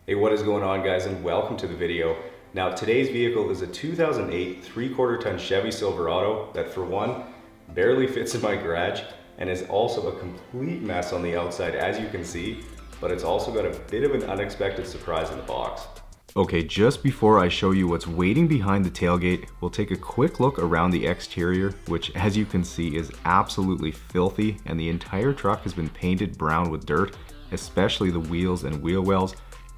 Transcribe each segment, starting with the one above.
Hey, what is going on, guys, and welcome to the video. Now, today's vehicle is a 2008 3/4 ton Chevy Silverado that, for one, barely fits in my garage and is also a complete mess on the outside, as you can see, but it's also got a bit of an unexpected surprise in the box. Okay, just before I show you what's waiting behind the tailgate, we'll take a quick look around the exterior, which, as you can see, is absolutely filthy, and the entire truck has been painted brown with dirt, especially the wheels and wheel wells.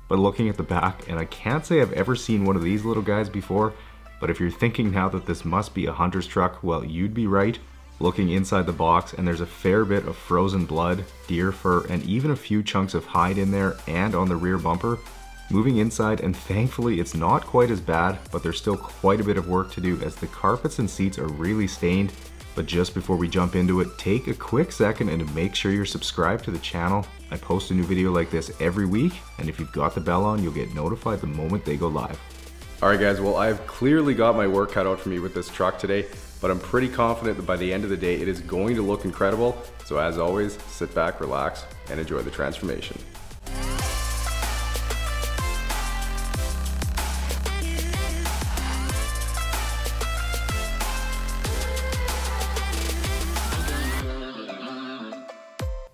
But looking at the back, and I can't say I've ever seen one of these little guys before, but if you're thinking now that this must be a hunter's truck, well, you'd be right. Looking inside the box, and there's a fair bit of frozen blood, deer fur, and even a few chunks of hide in there and on the rear bumper. Moving inside, and thankfully it's not quite as bad, but there's still quite a bit of work to do as the carpets and seats are really stained. But just before we jump into it, take a quick second and make sure you're subscribed to the channel. I post a new video like this every week, and if you've got the bell on, you'll get notified the moment they go live. Alright guys, well, I've clearly got my work cut out for me with this truck today, but I'm pretty confident that by the end of the day it is going to look incredible. So as always, sit back, relax, and enjoy the transformation.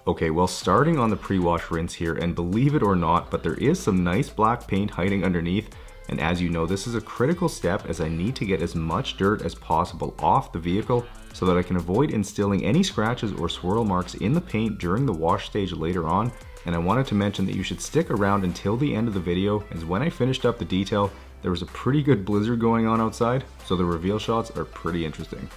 Okay, well, starting on the pre-wash rinse here, and believe it or not, but there is some nice black paint hiding underneath, and as you know, this is a critical step as I need to get as much dirt as possible off the vehicle so that I can avoid instilling any scratches or swirl marks in the paint during the wash stage later on. And I wanted to mention that you should stick around until the end of the video, as when I finished up the detail, there was a pretty good blizzard going on outside, so the reveal shots are pretty interesting.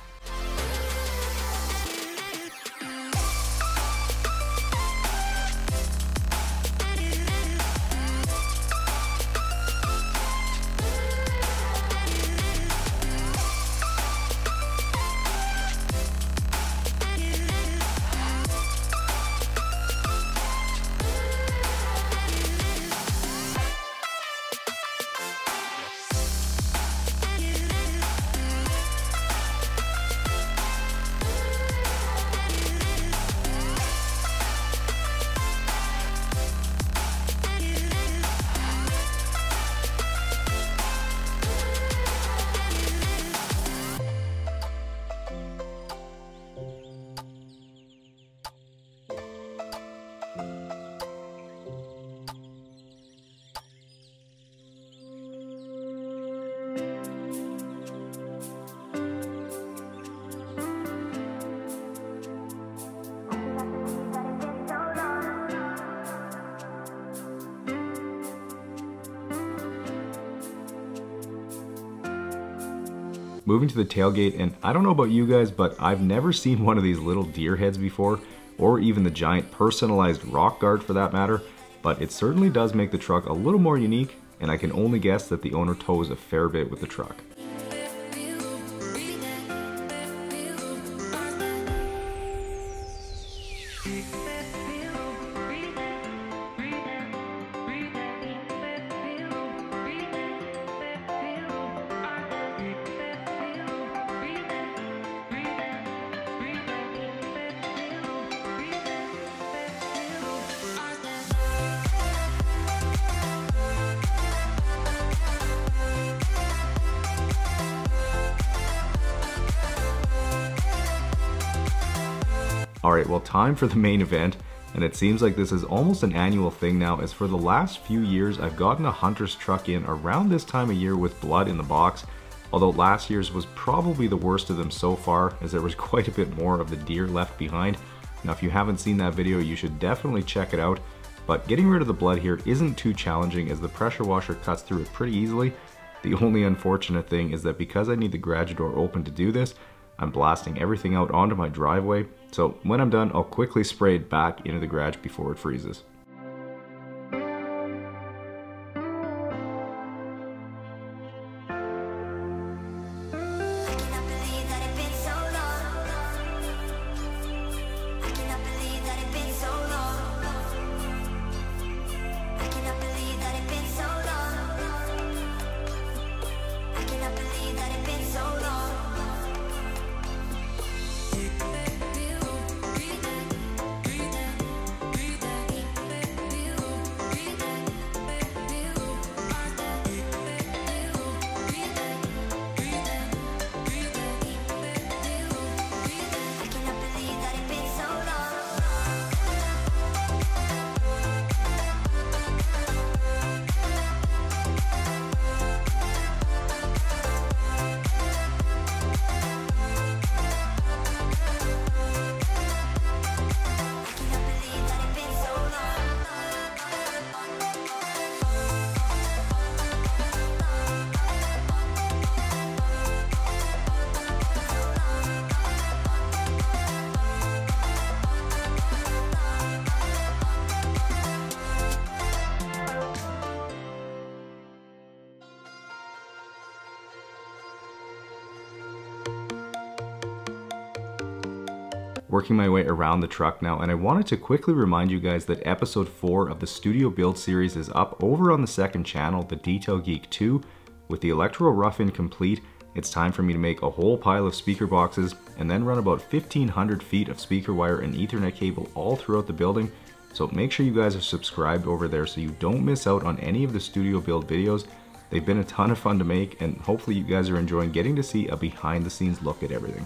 Moving to the tailgate, and I don't know about you guys, but I've never seen one of these little deer heads before, or even the giant personalized rock guard for that matter, but it certainly does make the truck a little more unique, and I can only guess that the owner tows a fair bit with the truck. Alright, well, time for the main event, and it seems like this is almost an annual thing now, as for the last few years I've gotten a hunter's truck in around this time of year with blood in the box, although last year's was probably the worst of them so far, as there was quite a bit more of the deer left behind. Now, if you haven't seen that video, you should definitely check it out, but getting rid of the blood here isn't too challenging as the pressure washer cuts through it pretty easily. The only unfortunate thing is that because I need the garage door open to do this, I'm blasting everything out onto my driveway, so when I'm done, I'll quickly spray it back into the garage before it freezes. working my way around the truck now, and I wanted to quickly remind you guys that episode 4 of the Studio Build series is up over on the second channel, the Detail Geek 2. With the electrical rough-in complete, it's time for me to make a whole pile of speaker boxes and then run about 1,500 feet of speaker wire and Ethernet cable all throughout the building. So make sure you guys are subscribed over there so you don't miss out on any of the Studio Build videos. They've been a ton of fun to make, and hopefully you guys are enjoying getting to see a behind the scenes look at everything.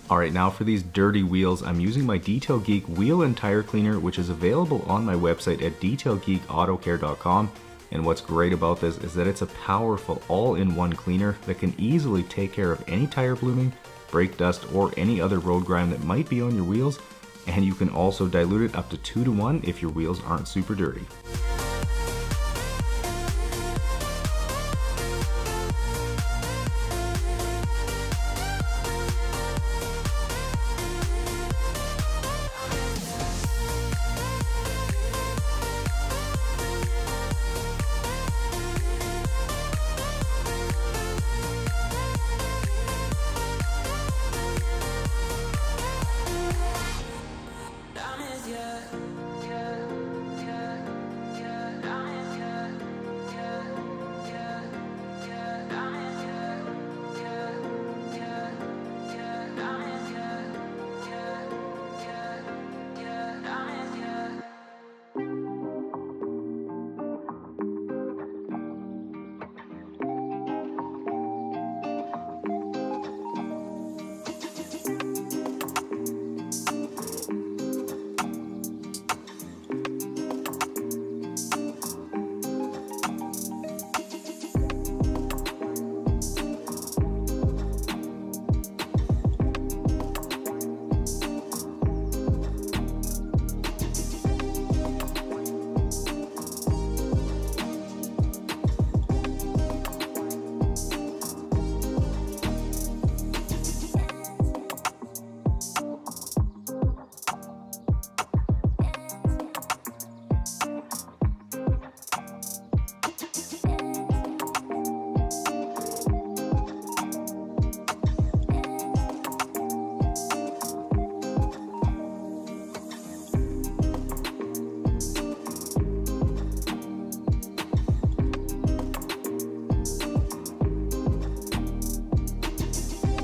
Alright, now for these dirty wheels, I'm using my Detail Geek wheel and tire cleaner, which is available on my website at detailgeekautocare.com. And what's great about this is that it's a powerful all-in-one cleaner that can easily take care of any tire blooming, brake dust, or any other road grime that might be on your wheels. And you can also dilute it up to 2-to-1 if your wheels aren't super dirty.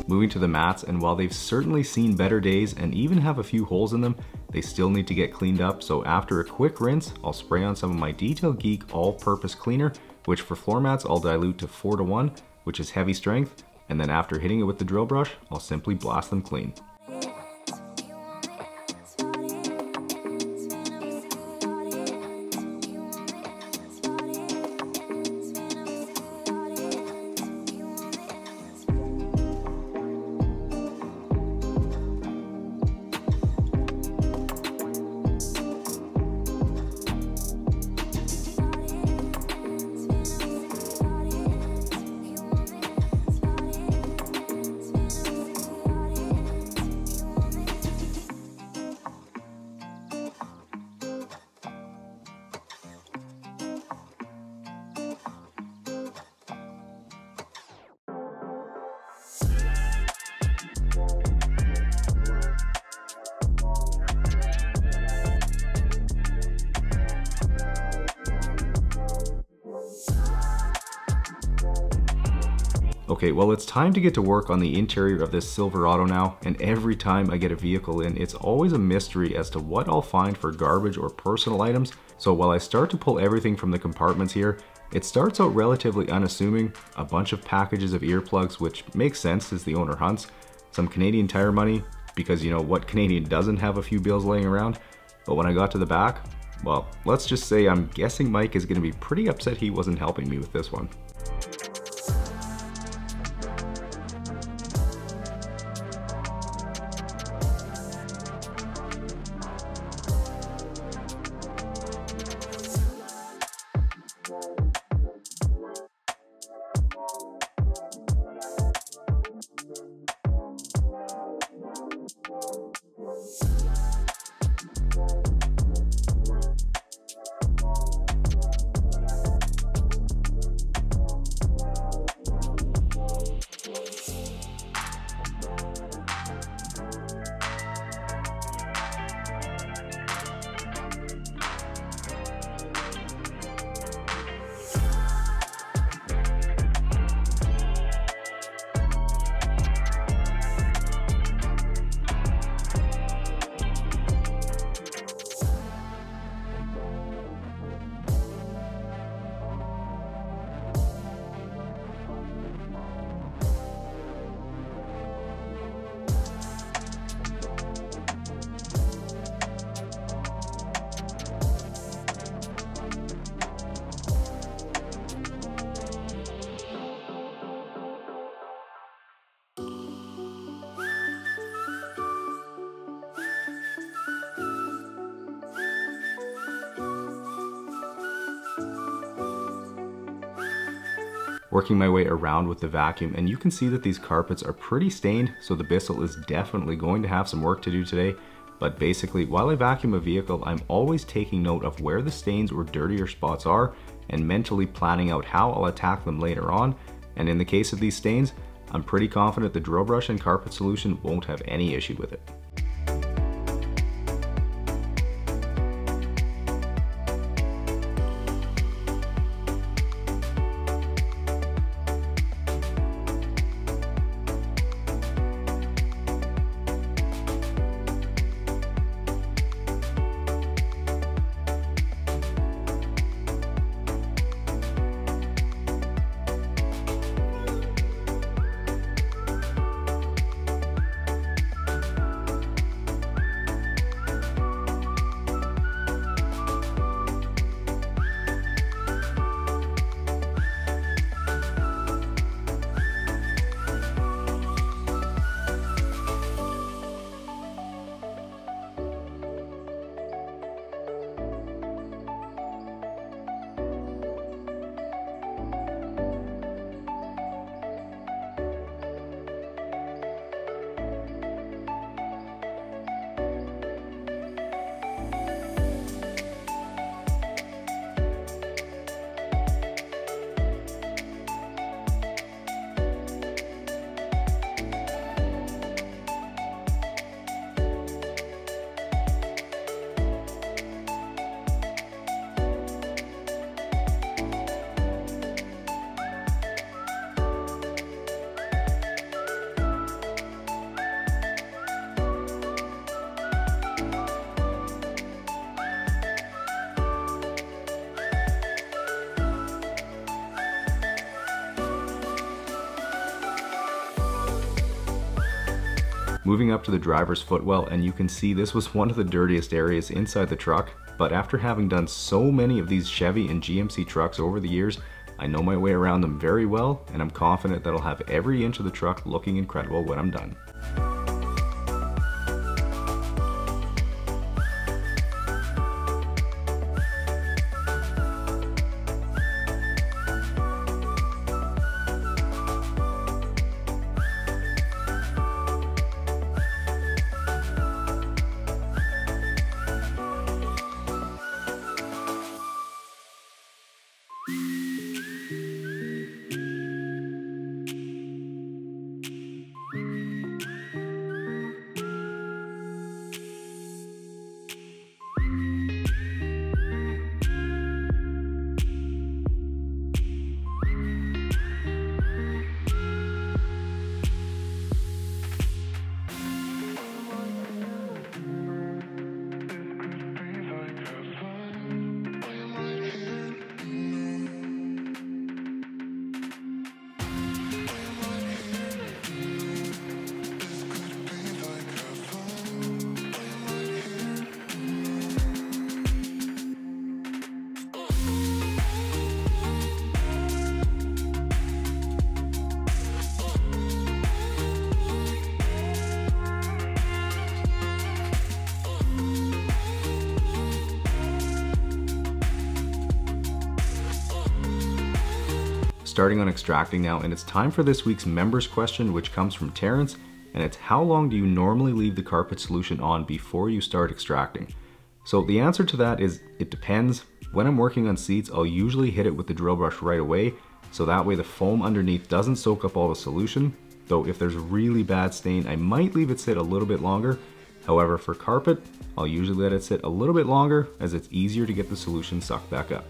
Moving to the mats, and while they've certainly seen better days and even have a few holes in them, they still need to get cleaned up. So after a quick rinse, I'll spray on some of my Detail Geek all-purpose cleaner, which for floor mats I'll dilute to 4-to-1, which is heavy strength, and then after hitting it with the drill brush, I'll simply blast them clean. Okay, well, it's time to get to work on the interior of this Silverado now, and every time I get a vehicle in, it's always a mystery as to what I'll find for garbage or personal items. So while I start to pull everything from the compartments here, it starts out relatively unassuming, a bunch of packages of earplugs, which makes sense as the owner hunts, some Canadian Tire money, because you know, what Canadian doesn't have a few bills laying around? But when I got to the back, well, let's just say I'm guessing Mike is going to be pretty upset he wasn't helping me with this one. Working my way around with the vacuum, and you can see that these carpets are pretty stained, so the Bissell is definitely going to have some work to do today. But basically, while I vacuum a vehicle, I'm always taking note of where the stains or dirtier spots are and mentally planning out how I'll attack them later on. And in the case of these stains, I'm pretty confident the drill brush and carpet solution won't have any issue with it. Moving up to the driver's footwell, and you can see this was one of the dirtiest areas inside the truck, but after having done so many of these Chevy and GMC trucks over the years, I know my way around them very well, and I'm confident that I'll have every inch of the truck looking incredible when I'm done. starting on extracting now, and it's time for this week's members question, which comes from Terrence, and it's how long do you normally leave the carpet solution on before you start extracting? So the answer to that is it depends. When I'm working on seats, I'll usually hit it with the drill brush right away, so that way the foam underneath doesn't soak up all the solution. Though if there's really bad stain, I might leave it sit a little bit longer. However, for carpet, I'll usually let it sit a little bit longer as it's easier to get the solution sucked back up.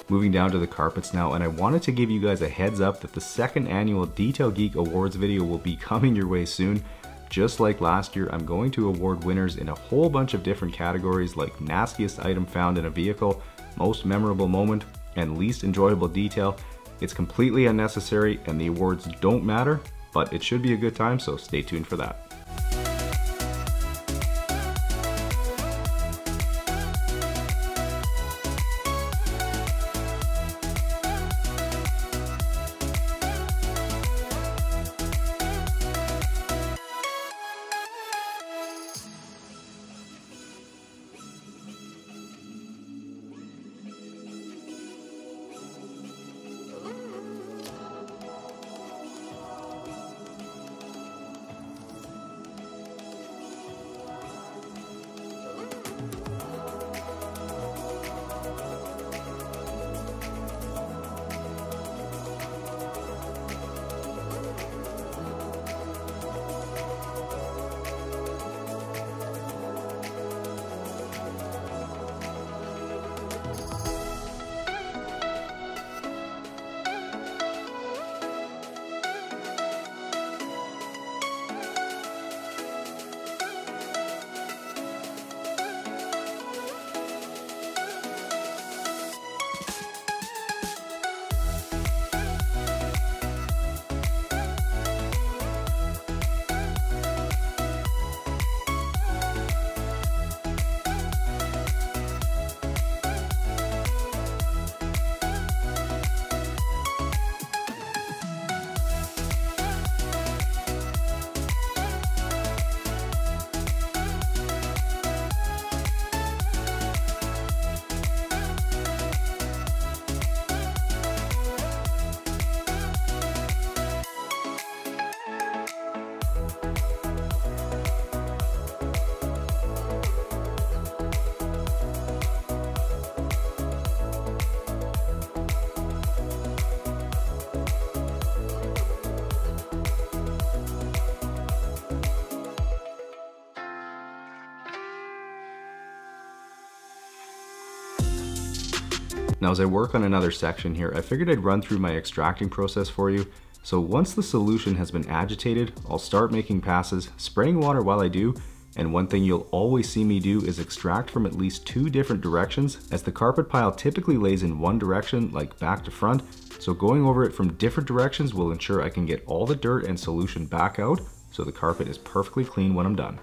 Moving down to the carpets now, and I wanted to give you guys a heads up that the second annual Detail Geek Awards video will be coming your way soon. Just like last year, I'm going to award winners in a whole bunch of different categories like nastiest item found in a vehicle, most memorable moment, and least enjoyable detail. It's completely unnecessary and the awards don't matter, but it should be a good time, so stay tuned for that. Now as I work on another section here, I figured I'd run through my extracting process for you. So once the solution has been agitated, I'll start making passes, spraying water while I do, and one thing you'll always see me do is extract from at least 2 different directions, as the carpet pile typically lays in one direction, like back to front, so going over it from different directions will ensure I can get all the dirt and solution back out, so the carpet is perfectly clean when I'm done.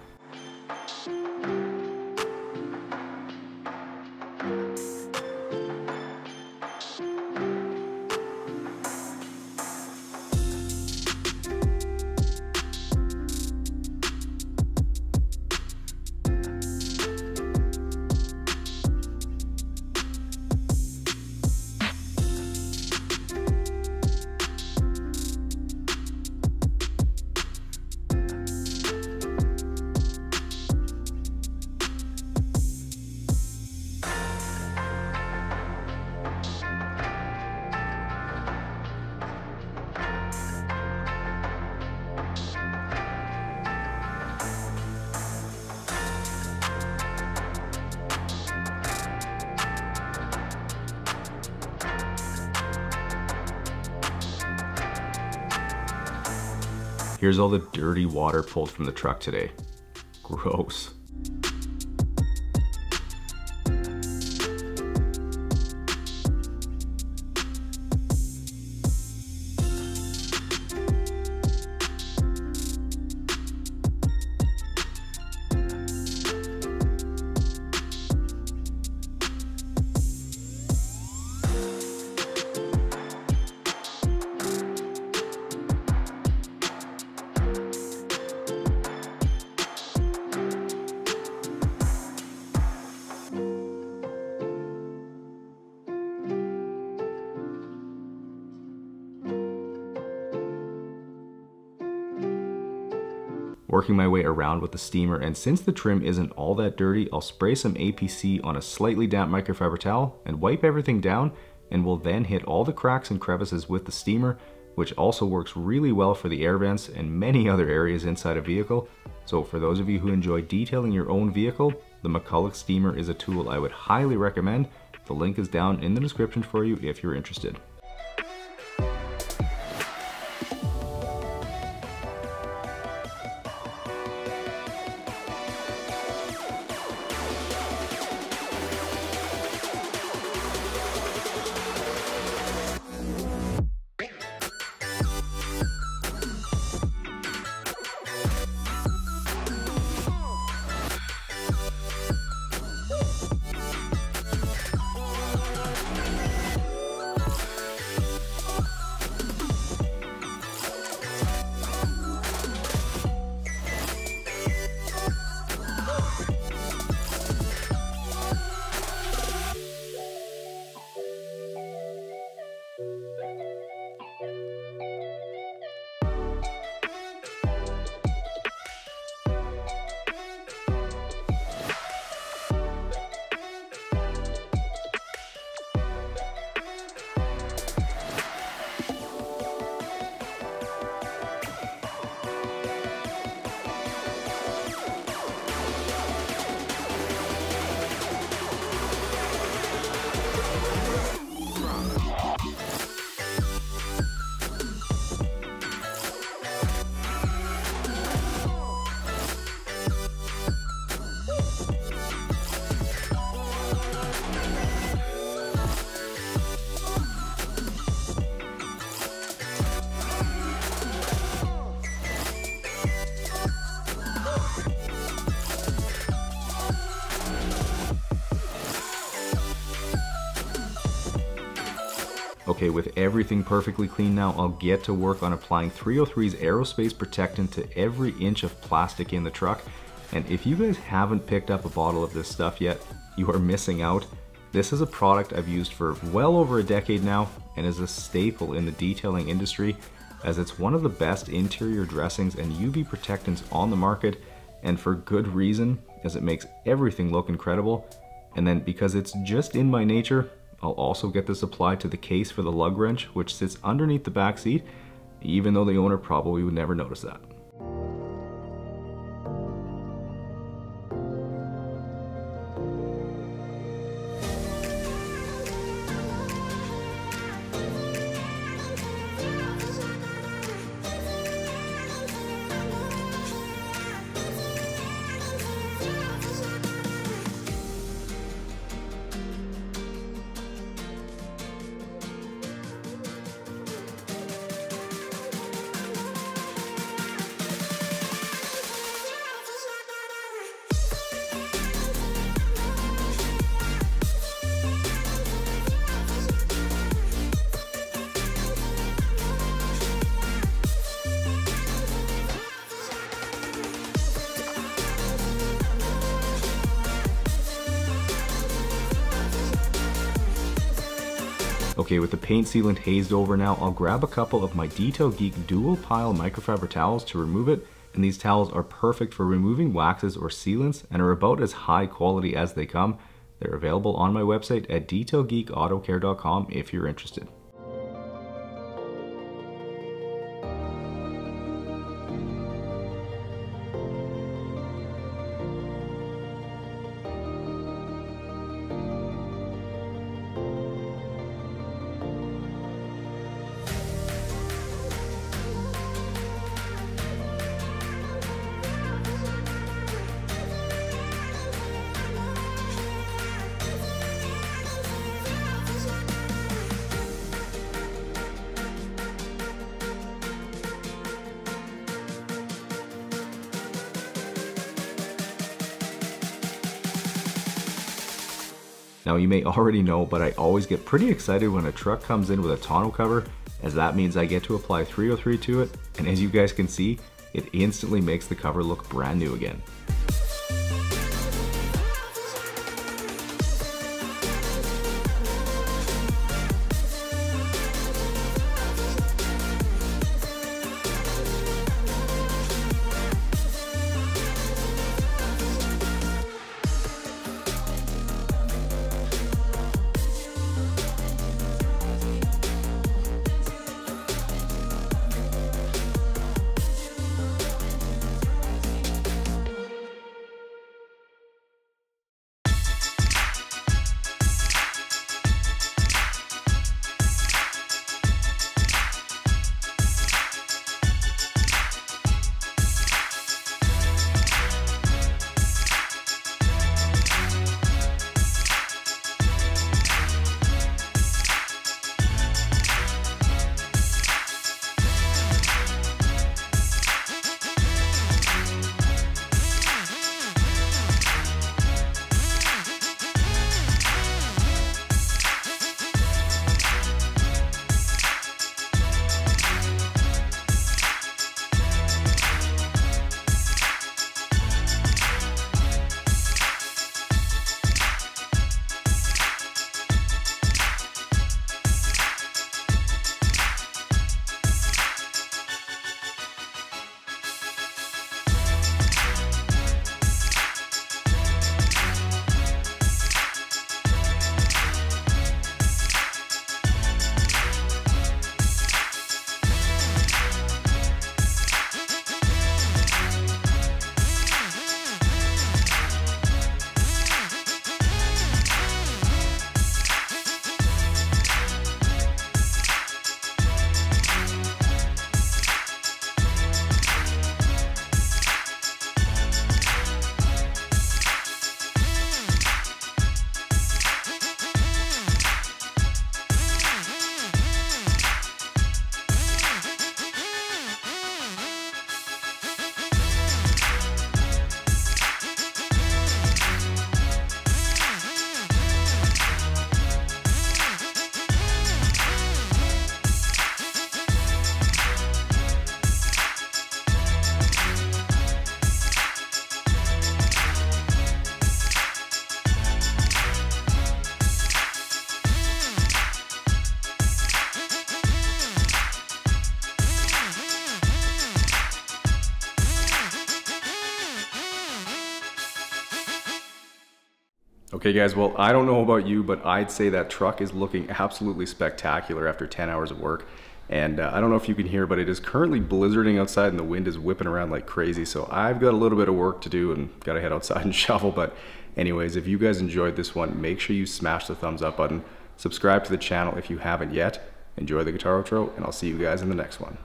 Here's all the dirty water pulled from the truck today. Gross. Working my way around with the steamer, and since the trim isn't all that dirty, I'll spray some APC on a slightly damp microfiber towel and wipe everything down, and will then hit all the cracks and crevices with the steamer, which also works really well for the air vents and many other areas inside a vehicle. So for those of you who enjoy detailing your own vehicle, the McCulloch steamer is a tool I would highly recommend. The link is down in the description for you if you're interested. Okay, with everything perfectly clean now, I'll get to work on applying 303's Aerospace Protectant to every inch of plastic in the truck. And if you guys haven't picked up a bottle of this stuff yet, you are missing out. This is a product I've used for well over a decade now and is a staple in the detailing industry, as it's one of the best interior dressings and UV protectants on the market, and for good reason, as it makes everything look incredible. And then because it's just in my nature, I'll also get this applied to the case for the lug wrench, which sits underneath the back seat, even though the owner probably would never notice that. Okay, with the paint sealant hazed over now, I'll grab a couple of my Detail Geek dual pile microfiber towels to remove it, and these towels are perfect for removing waxes or sealants and are about as high quality as they come. They're available on my website at detailgeekautocare.com if you're interested. Now you may already know, but I always get pretty excited when a truck comes in with a tonneau cover, as that means I get to apply 303 to it, and as you guys can see, it instantly makes the cover look brand new again. Okay guys, well, I don't know about you, but I'd say that truck is looking absolutely spectacular after 10 hours of work. And I don't know if you can hear, but it is currently blizzarding outside and the wind is whipping around like crazy. So I've got a little bit of work to do and got to head outside and shovel. But anyways, if you guys enjoyed this one, make sure you smash the thumbs up button. Subscribe to the channel if you haven't yet. Enjoy the guitar outro, and I'll see you guys in the next one.